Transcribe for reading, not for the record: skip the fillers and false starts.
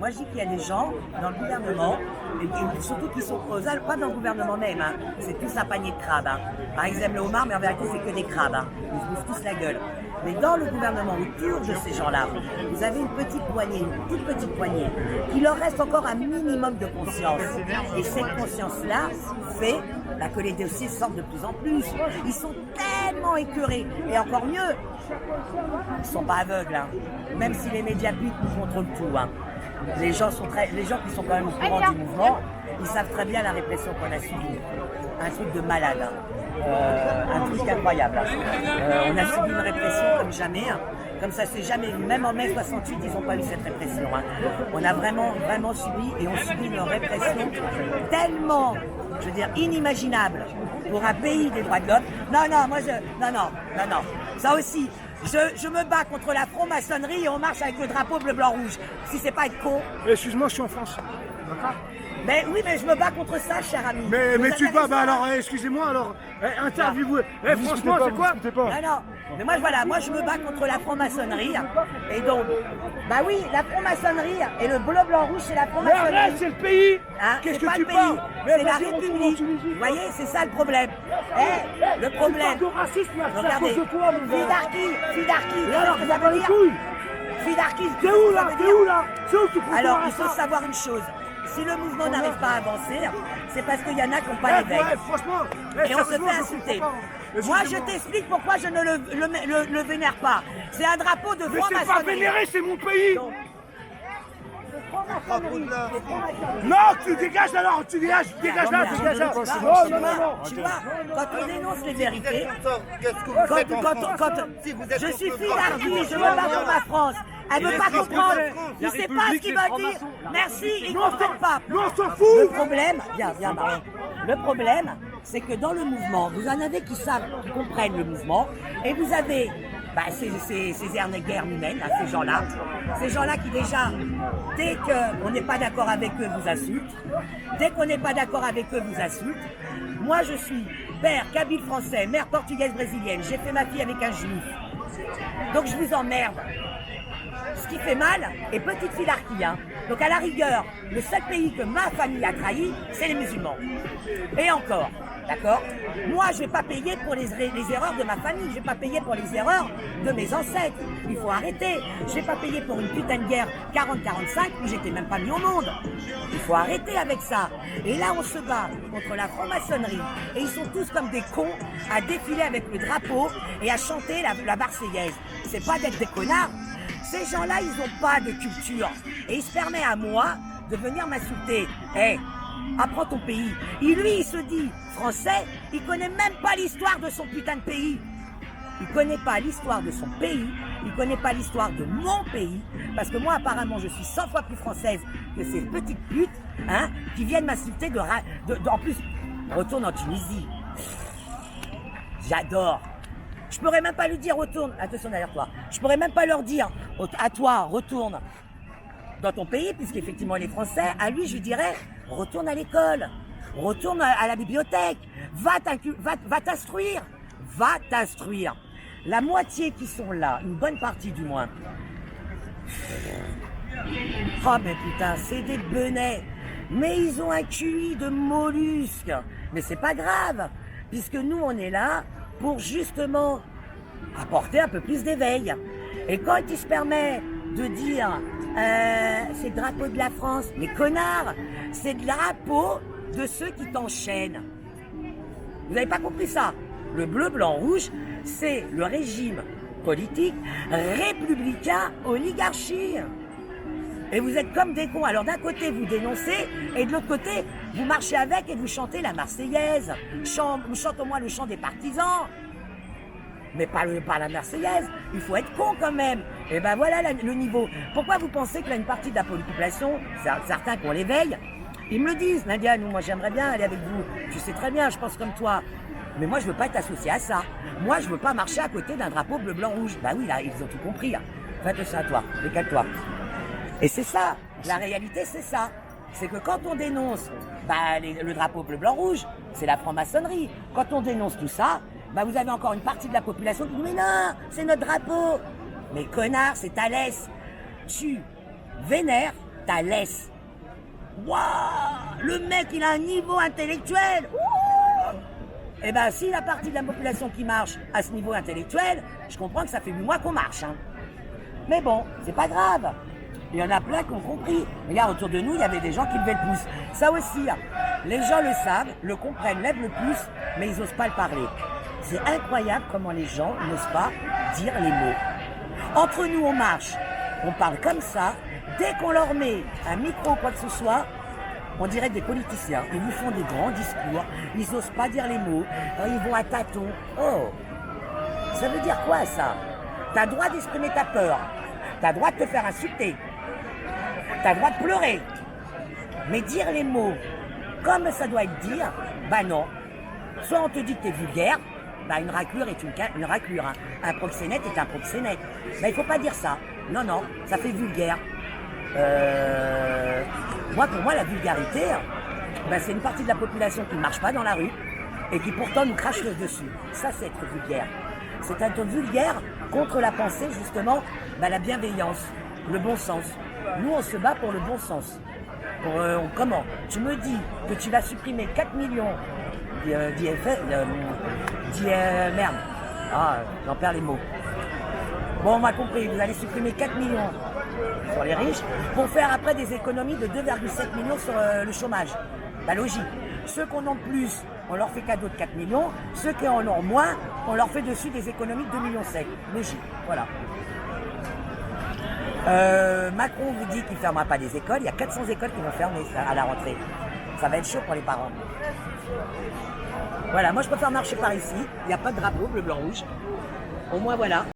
Moi, je dis qu'il y a des gens dans le gouvernement, et surtout qui sont pas dans le gouvernement même, hein, c'est tous un panier de crabes. Hein. Par exemple, le homard, mais en vérité, c'est que des crabes. Hein. Ils se bouffent tous la gueule. Mais dans le gouvernement, autour de ces gens-là, vous avez une petite poignée, une toute petite poignée, qui leur reste encore un minimum de conscience. Et cette conscience-là fait que les dossiers sortent de plus en plus. Ils sont tellement écœurés. Et encore mieux, ils ne sont pas aveugles. Hein. Même si les médias publics nous contrôlent tout. Hein. Les gens qui sont quand même au courant du mouvement, ils savent très bien la répression qu'on a subie. Un truc de malade. Hein. Un truc incroyable. Hein. On a subi une répression comme jamais. Hein. Comme ça s'est jamais vu. Même en mai 68, ils n'ont pas eu cette répression. Hein. On a vraiment, vraiment subi, et on subit une répression tellement, je veux dire, inimaginable pour un pays des droits de l'homme. Non. Ça aussi, je me bats contre la franc-maçonnerie et on marche avec le drapeau bleu-blanc-rouge. Si c'est pas être con. Excuse-moi, je suis en France. D'accord. Mais oui, mais je me bats contre ça, cher ami. Mais tu te bats, alors, excusez-moi, alors, interviewez. Franchement, c'est quoi? Non. Mais moi je me bats contre la franc-maçonnerie. Et donc, bah oui, la franc-maçonnerie et le bleu-blanc-rouge, c'est la franc-maçonnerie. Arrête, c'est le pays. Hein, qu'est-ce que tu pays, parles? c'est la République. Vous voyez, c'est ça le problème. Le problème. De racisme, Regardez, Fidarki, alors que ça veut dire Fidarki. T'es où là? C'est où tu prends? Alors, il faut savoir une chose. Si le mouvement n'arrive pas à avancer, c'est parce qu'il y en a qui n'ont pas l'éveil. Franchement, et on se fait insulter. Moi, je t'explique pourquoi je ne le vénère pas. C'est un drapeau de franc-maçonnerie. Mais c'est pas vénéré, c'est mon pays. Donc, non, tu dégages alors, dégage là. Non. Tu vois, quand on dénonce les vérités, je suis Fidarki, je me bats pour ma France. Elle ne veut pas comprendre. Il ne sait pas ce qu'il va dire. Merci, il ne comprend pas. Non, on s'en fout. Le problème, viens, Marion. Le problème, c'est que dans le mouvement, vous en avez qui savent, qui comprennent le mouvement, et vous avez ces énergumènes, ces gens-là. Ces gens-là qui déjà, dès qu'on n'est pas d'accord avec eux, vous insultent. Dès qu'on n'est pas d'accord avec eux, vous insultent. Moi, je suis père kabyle français, mère portugaise brésilienne. J'ai fait ma fille avec un juif. Donc je vous emmerde. Ce qui fait mal, et petite Fidarki, hein. Donc à la rigueur, le seul pays que ma famille a trahi, c'est les musulmans. Et encore, d'accord? Moi, je ne vais pas payer pour les erreurs de ma famille, je ne vais pas payer pour les erreurs de mes ancêtres. Il faut arrêter. Je ne vais pas payer pour une putain de guerre 40-45 où j'étais même pas mis au monde. Il faut arrêter avec ça. Et là, on se bat contre la franc-maçonnerie. Et ils sont tous comme des cons à défiler avec le drapeau et à chanter la Marseillaise. C'est pas d'être des connards. Ces gens-là, ils n'ont pas de culture. Et il se permet à moi de venir m'insulter. Apprends ton pays. Et lui, il se dit français, il connaît même pas l'histoire de son putain de pays. Il connaît pas l'histoire de son pays, il connaît pas l'histoire de mon pays, parce que moi, apparemment, je suis 100 fois plus française que ces petites putes, hein, qui viennent m'insulter en plus, retourne en Tunisie. J'adore. Je pourrais même pas lui dire retourne, attention derrière toi, je pourrais même pas leur dire à toi retourne dans ton pays, puisqu'effectivement il est français, à lui je lui dirais retourne à l'école, retourne à la bibliothèque, va t'instruire, La moitié qui sont là, une bonne partie du moins. Oh mais putain, c'est des benets, mais ils ont un QI de mollusques, mais c'est pas grave, puisque nous on est là pour justement apporter un peu plus d'éveil. Et quand il se permet de dire c'est le drapeau de la France, mais connard, c'est le drapeau de ceux qui t'enchaînent. Vous n'avez pas compris ça? Le bleu, blanc, rouge, c'est le régime politique républicain oligarchie. Et vous êtes comme des cons. Alors d'un côté vous dénoncez et de l'autre côté vous marchez avec et vous chantez la Marseillaise. Chante au moins le chant des partisans. Mais pas la Marseillaise. Il faut être con quand même. Et ben voilà le niveau. Pourquoi vous pensez que là une partie de la population, certains qu'on l'éveille, ils me le disent. Nadia, moi j'aimerais bien aller avec vous. Tu sais très bien, je pense comme toi. Mais moi je veux pas être associé à ça. Moi je veux pas marcher à côté d'un drapeau bleu, blanc, rouge. Bah oui, là ils ont tout compris. Hein. Faites ça à toi, décale-toi. Et c'est ça, la réalité c'est ça. C'est que quand on dénonce le drapeau bleu, blanc, rouge, c'est la franc-maçonnerie. Quand on dénonce tout ça, vous avez encore une partie de la population qui dit « Mais non, c'est notre drapeau !» Mais connard, c'est Thalès. Tu vénères Thalès. Waouh, le mec, il a un niveau intellectuel. Eh ben, si la partie de la population qui marche à ce niveau intellectuel, je comprends que ça fait 8 mois qu'on marche. Hein. Mais bon, c'est pas grave. Il y en a plein qui ont compris. Regarde, autour de nous, il y avait des gens qui levaient le pouce. Ça aussi, hein. Les gens le savent, le comprennent, lèvent le pouce, mais ils n'osent pas le parler. C'est incroyable comment les gens n'osent pas dire les mots. Entre nous, on marche, on parle comme ça. Dès qu'on leur met un micro ou quoi que ce soit, on dirait des politiciens. Ils vous font des grands discours, ils n'osent pas dire les mots, ils vont à tâtons. Oh, ça veut dire quoi ça? T'as le droit d'exprimer ta peur, t'as le droit de te faire insulter, t'as le droit de pleurer. Mais dire les mots comme ça doit être dit, bah non. Soit on te dit que t'es vulgaire, bah une raclure est une raclure. Hein. Un proxénète est un proxénète. Bah il faut pas dire ça. Non, non, ça fait vulgaire. Pour moi, la vulgarité, bah, c'est une partie de la population qui ne marche pas dans la rue et qui pourtant nous crache le dessus. Ça, c'est être vulgaire. C'est être vulgaire contre la pensée, justement, bah, la bienveillance, le bon sens. Nous, on se bat pour le bon sens. Comment? Tu me dis que tu vas supprimer 4 millions merde. Ah, j'en perds les mots. Bon, on m'a compris, vous allez supprimer 4 millions sur les riches pour faire après des économies de 2,7 millions sur le chômage. Bah logique. Ceux qui en ont plus, on leur fait cadeau de 4 millions. Ceux qui en ont moins, on leur fait dessus des économies de 2,7 millions. Logique, voilà. Macron vous dit qu'il ne fermera pas des écoles. Il y a 400 écoles qui vont fermer à la rentrée. Ça va être chaud pour les parents. Voilà, moi je préfère marcher par ici. Il n'y a pas de drapeau bleu, blanc, rouge. Au moins voilà.